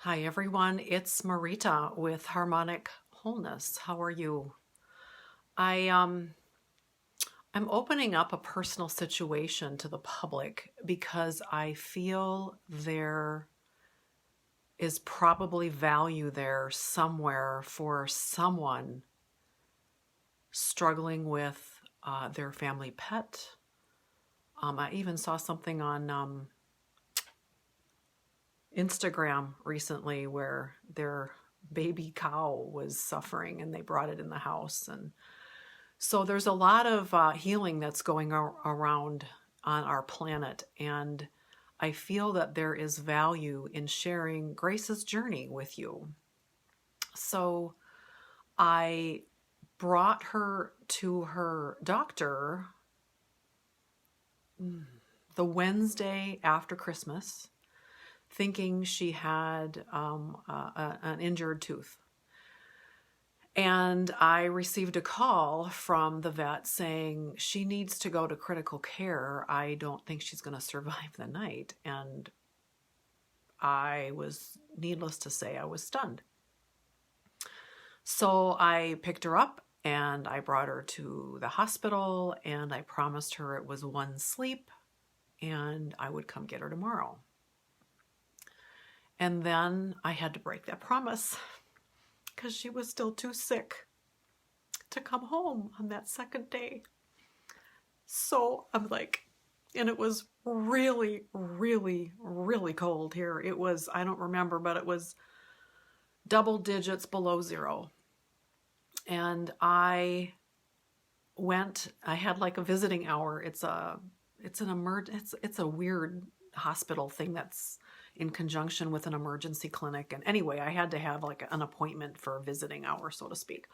Hi everyone, it's Marita with Harmonic Wholeness. How are you? I I'm opening up a personal situation to the public because I feel there is probably value there somewhere for someone struggling with their family pet. I even saw something on Instagram recently where their baby cow was suffering and they brought it in the house. And so there's a lot of healing that's going around on our planet. And I feel that there is value in sharing Grace's journey with you. So I brought her to her doctor the Wednesday after Christmas, thinking she had an injured tooth. And I received a call from the vet saying she needs to go to critical care. I don't think she's going to survive the night. And needless to say, I was stunned. So I picked her up and I brought her to the hospital and I promised her it was one sleep and I would come get her tomorrow. And then I had to break that promise because she was still too sick to come home on that second day. So I'm like, and it was really, really, really cold here. It was, I don't remember, but it was double digits below zero. And I had like a visiting hour. It's a weird hospital thing that's in conjunction with an emergency clinic. And anyway, I had to have like an appointment for a visiting hour, so to speak.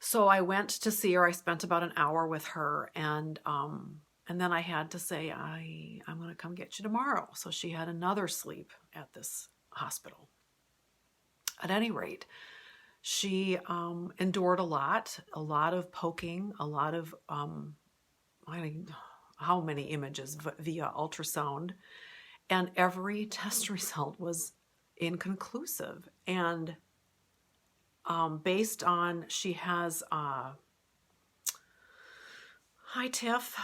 So I went to see her. I spent about an hour with her, and then I had to say, I'm going to come get you tomorrow. So she had another sleep at this hospital. At any rate, she endured a lot of poking, a lot of how many images via ultrasound, and every test result was inconclusive. And based on, she has, hi Tiff,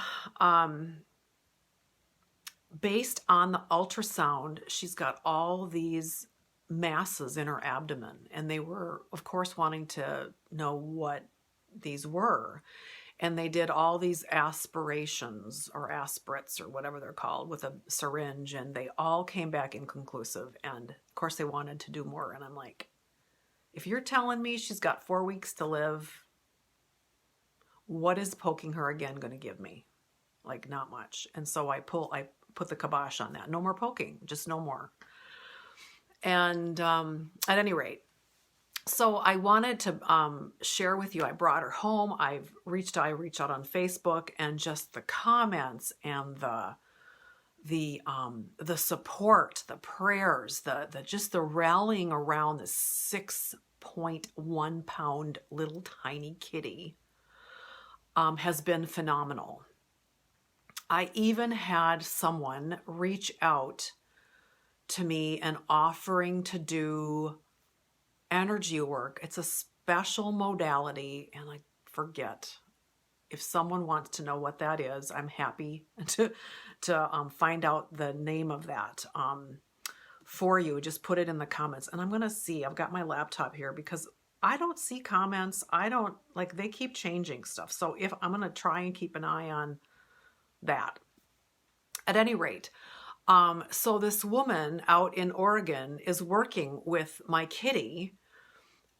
based on the ultrasound, she's got all these masses in her abdomen, and they were, of course, wanting to know what these were. And they did all these aspirations or aspirates or whatever they're called with a syringe, and they all came back inconclusive. And of course, they wanted to do more. And I'm like, if you're telling me she's got 4 weeks to live, what is poking her again going to give me? Like, not much. And so I put the kibosh on that. No more poking, just no more. And at any rate, so I wanted to share with you. I brought her home. I reached out on Facebook, and just the comments and the support, the prayers, the just the rallying around this 6.1 pound little tiny kitty has been phenomenal. I even had someone reach out to me and offering to do energy work. It's a special modality, and I forget. If someone wants to know what that is, I'm happy to find out the name of that for you. Just put it in the comments, and I'm going to see. I've got my laptop here because I don't see comments. I don't, like, they keep changing stuff. So if I'm going to try and keep an eye on that. At any rate, so this woman out in Oregon is working with my kitty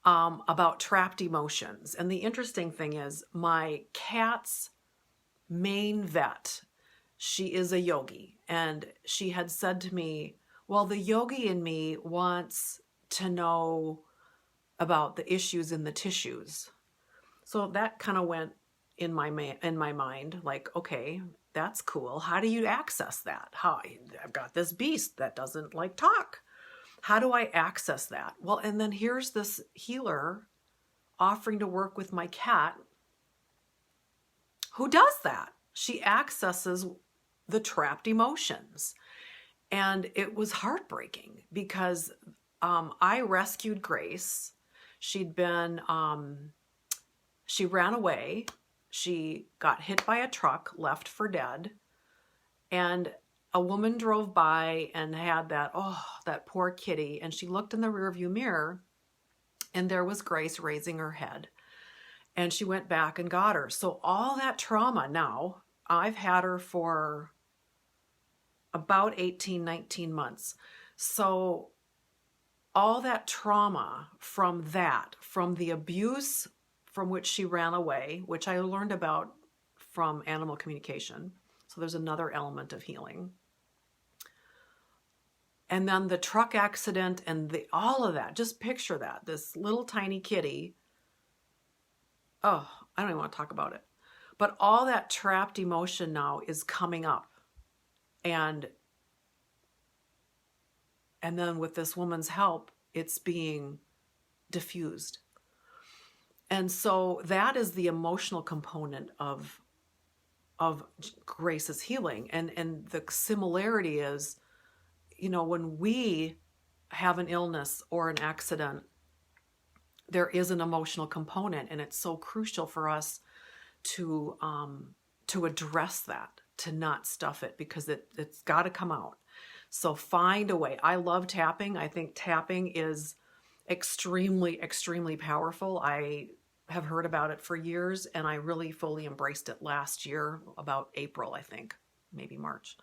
about trapped emotions. And the interesting thing is, my cat's main vet, she is a yogi. And she had said to me, well, the yogi in me wants to know about the issues in the tissues. So that kind of went in my mind, like, okay, that's cool. How do you access that? I've got this beast that doesn't like talk. How do I access that? Well, and then here's this healer offering to work with my cat who does that. She accesses the trapped emotions. And it was heartbreaking because I rescued Grace. She'd been, she ran away. She got hit by a truck, left for dead. And a woman drove by and had that poor kitty. And she looked in the rearview mirror and there was Grace raising her head. And she went back and got her. So all that trauma now, I've had her for about 18, 19 months. So all that trauma from the abuse from which she ran away, which I learned about from animal communication. So there's another element of healing. And then the truck accident and all of that, just picture that, this little tiny kitty. Oh, I don't even want to talk about it. But all that trapped emotion now is coming up. And then with this woman's help, it's being diffused. And so that is the emotional component of Grace's healing. And the similarity is, when we have an illness or an accident, there is an emotional component, and it's so crucial for us to address that, to not stuff it, because it's got to come out. So find a way. I love tapping. I think tapping is extremely, extremely powerful. I have heard about it for years, and I really fully embraced it last year, about April, I think, maybe March.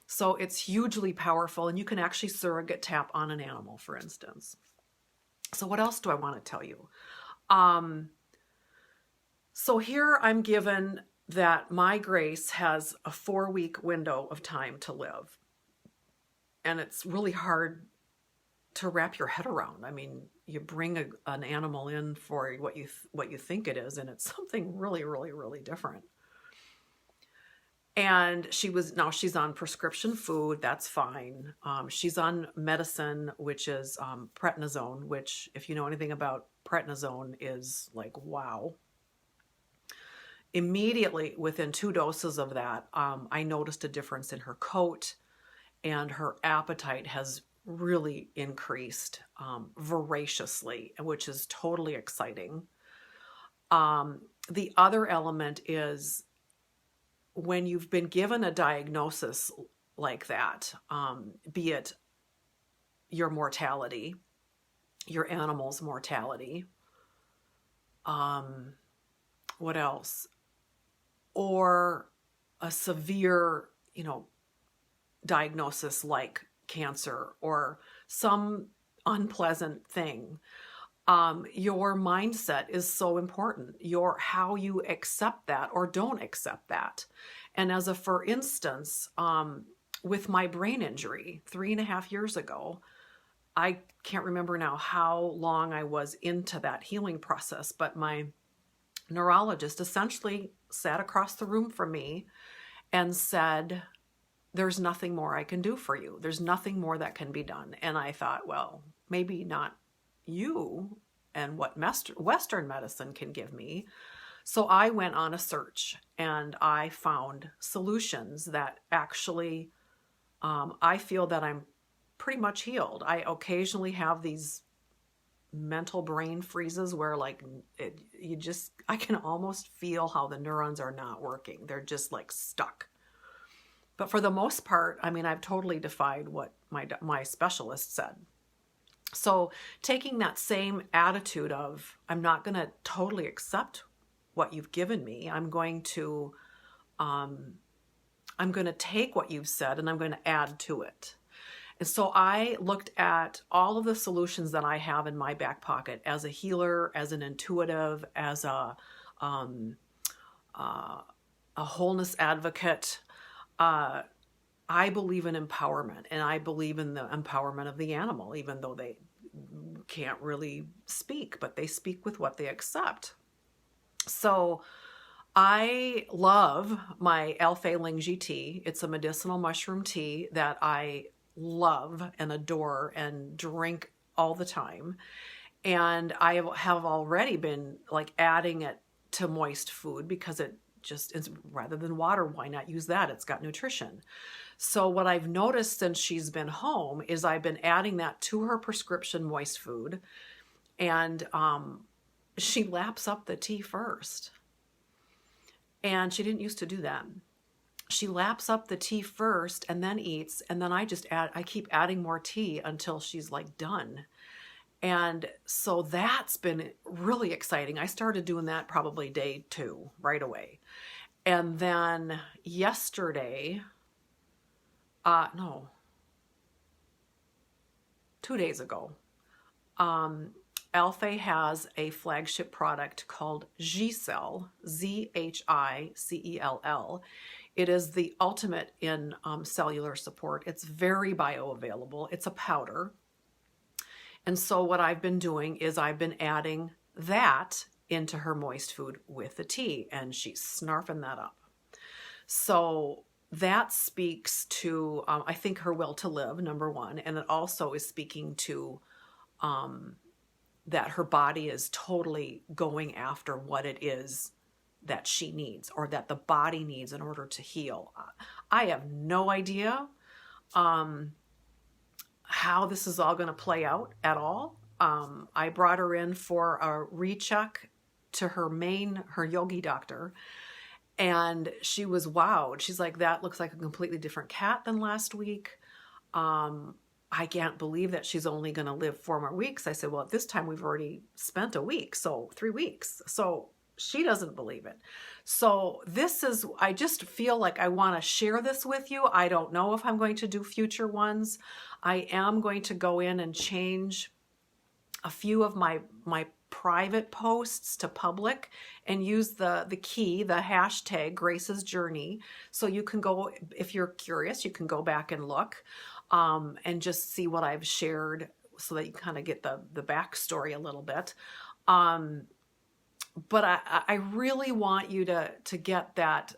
So it's hugely powerful, and you can actually surrogate tap on an animal, for instance. So what else do I want to tell you? So here I'm given that my Grace has a 4-week window of time to live. And it's really hard to wrap your head around. I mean, you bring an animal in for what you think it is, and it's something really, really, really different. And now she's on prescription food. That's fine. She's on medicine, which is prednisone, which, if you know anything about prednisone, is like, wow. Immediately within 2 doses of that, I noticed a difference in her coat, and her appetite has really increased voraciously, which is totally exciting. The other element is, when you've been given a diagnosis like that, be it your mortality, your animal's mortality, what else? Or a severe, diagnosis like cancer or some unpleasant thing. Your mindset is so important. How you accept that or don't accept that. And for instance, with my brain injury 3.5 years ago, I can't remember now how long I was into that healing process, but my neurologist essentially sat across the room from me and said, "There's nothing more I can do for you. There's nothing more that can be done." And I thought, well, maybe not you and what Western medicine can give me. So I went on a search, and I found solutions that actually, I feel that I'm pretty much healed. I occasionally have these mental brain freezes where I can almost feel how the neurons are not working. They're just like stuck. But for the most part, I mean, I've totally defied what my specialist said. So taking that same attitude of, I'm not going to totally accept what you've given me. I'm going to take what you've said and I'm going to add to it. And so I looked at all of the solutions that I have in my back pocket as a healer, as an intuitive, as a wholeness advocate. I believe in empowerment, and I believe in the empowerment of the animal, even though they can't really speak, but they speak with what they accept. So I love my L-Phalang tea. It's a medicinal mushroom tea that I love and adore and drink all the time. And I have already been adding it to moist food because it rather than water, why not use that? It's got nutrition. So what I've noticed since she's been home is I've been adding that to her prescription moist food, and she laps up the tea first. And she didn't used to do that. She laps up the tea first and then eats, and then I keep adding more tea until she's like done. And so that's been really exciting. I started doing that probably day 2 right away. And then yesterday, 2 days ago, Alfie has a flagship product called Zhicell, Zhicell. It is the ultimate in cellular support. It's very bioavailable. It's a powder. And so what I've been doing is I've been adding that into her moist food with the tea, and she's snarfing that up. So that speaks to, I think, her will to live, number one, and it also is speaking to that her body is totally going after what it is that she needs, or that the body needs in order to heal. I have no idea how this is all going to play out at all. I brought her in for a recheck to her yogi doctor, and she was wowed. She's like, that looks like a completely different cat than last week. I can't believe that she's only going to live 4 more weeks. I said, well, at this time we've already spent a week, so 3 weeks. So she doesn't believe it. So I just feel like I want to share this with you. I don't know if I'm going to do future ones. I am going to go in and change a few of my private posts to public and use the hashtag Grace's Journey. So you can go, if you're curious, you can go back and look and just see what I've shared so that you kind of get the backstory a little bit. But I really want you to get that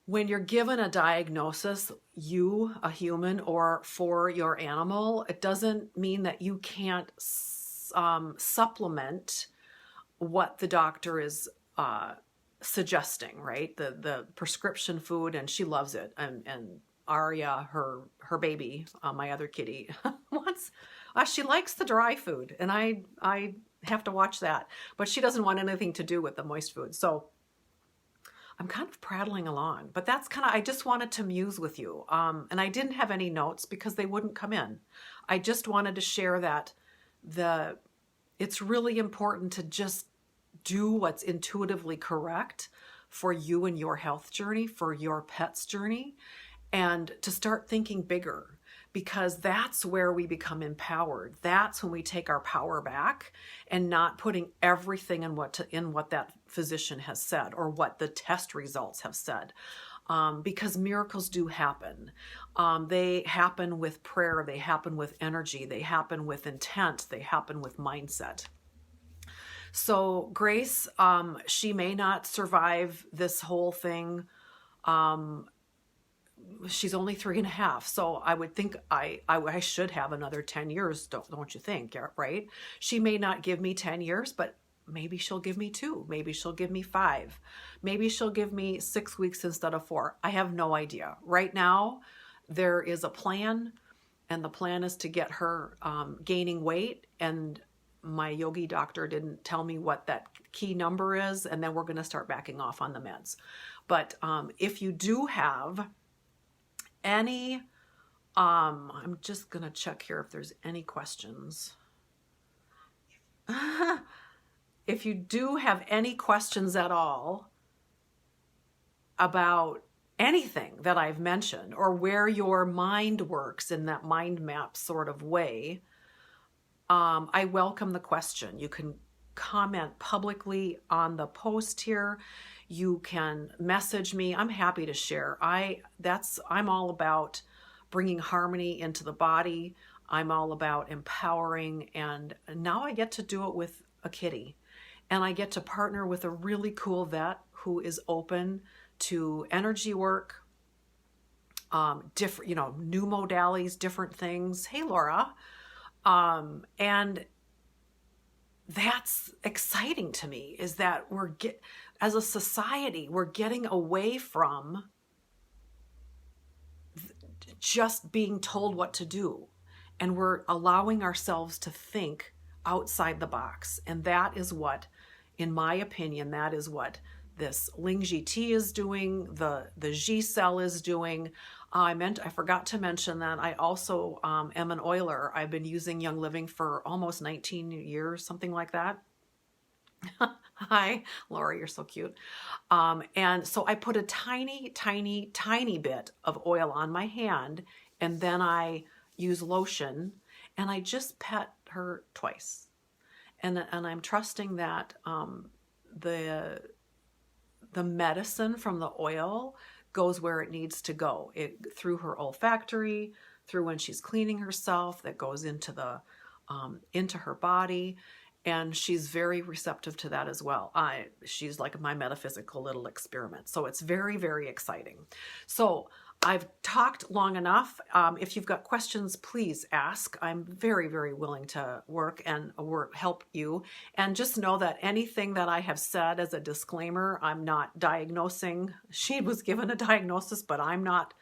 when you're given a diagnosis, you, a human, or for your animal, it doesn't mean that you can't supplement what the doctor is suggesting, right? The prescription food, and she loves it. And Aria, her baby, my other kitty, she likes the dry food, and I have to watch that, but she doesn't want anything to do with the moist food. So I'm kind of prattling along, but that's I just wanted to muse with you. And I didn't have any notes because they wouldn't come in. I just wanted to share that it's really important to just do what's intuitively correct for you and your health journey, for your pet's journey, and to start thinking bigger, because that's where we become empowered. That's when we take our power back and not putting everything in what that physician has said or what the test results have said. Because miracles do happen. They happen with prayer. They happen with energy. They happen with intent. They happen with mindset. So Grace, she may not survive this whole thing. She's only 3.5, so I would think I should have another 10 years, don't you think, right? She may not give me 10 years, but maybe she'll give me 2. Maybe she'll give me 5. Maybe she'll give me 6 weeks instead of 4. I have no idea. Right now, there is a plan, and the plan is to get her gaining weight, and my yogi doctor didn't tell me what that key number is, and then we're going to start backing off on the meds. But if you do have any, I'm just going to check here if there's any questions. If you do have any questions at all about anything that I've mentioned, or where your mind works in that mind map sort of way, I welcome the question. You can comment publicly on the post here. You can message me. I'm happy to share. I'm all about bringing harmony into the body. I'm all about empowering, and now I get to do it with a kitty, and I get to partner with a really cool vet who is open to energy work, different, new modalities, different things. Hey, Laura. And that's exciting to me, is that as a society, we're getting away from just being told what to do, and we're allowing ourselves to think outside the box. And that is what, in my opinion, that is what this Lingji tea is doing, the Ji cell is doing. I forgot to mention that I also am an oiler. I've been using Young Living for almost 19 years, something like that. Hi, Laura, you're so cute. And so I put a tiny, tiny, tiny bit of oil on my hand, and then I use lotion, and I just pet her twice. And I'm trusting that the medicine from the oil goes where it needs to go. Through her olfactory, through when she's cleaning herself, that goes into her body. And she's very receptive to that as well. She's like my metaphysical little experiment. So it's very, very exciting. So I've talked long enough. If you've got questions, please ask. I'm very, very willing to help you. And just know that anything that I have said as a disclaimer, I'm not diagnosing. She was given a diagnosis, but I'm not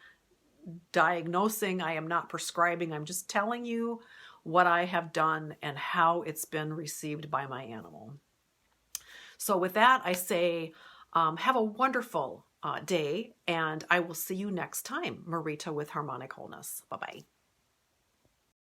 diagnosing. I am not prescribing. I'm just telling you what I have done and how it's been received by my animal. So with that, I say, have a wonderful day, and I will see you next time. Marita with Harmonic Wholeness. Bye-bye.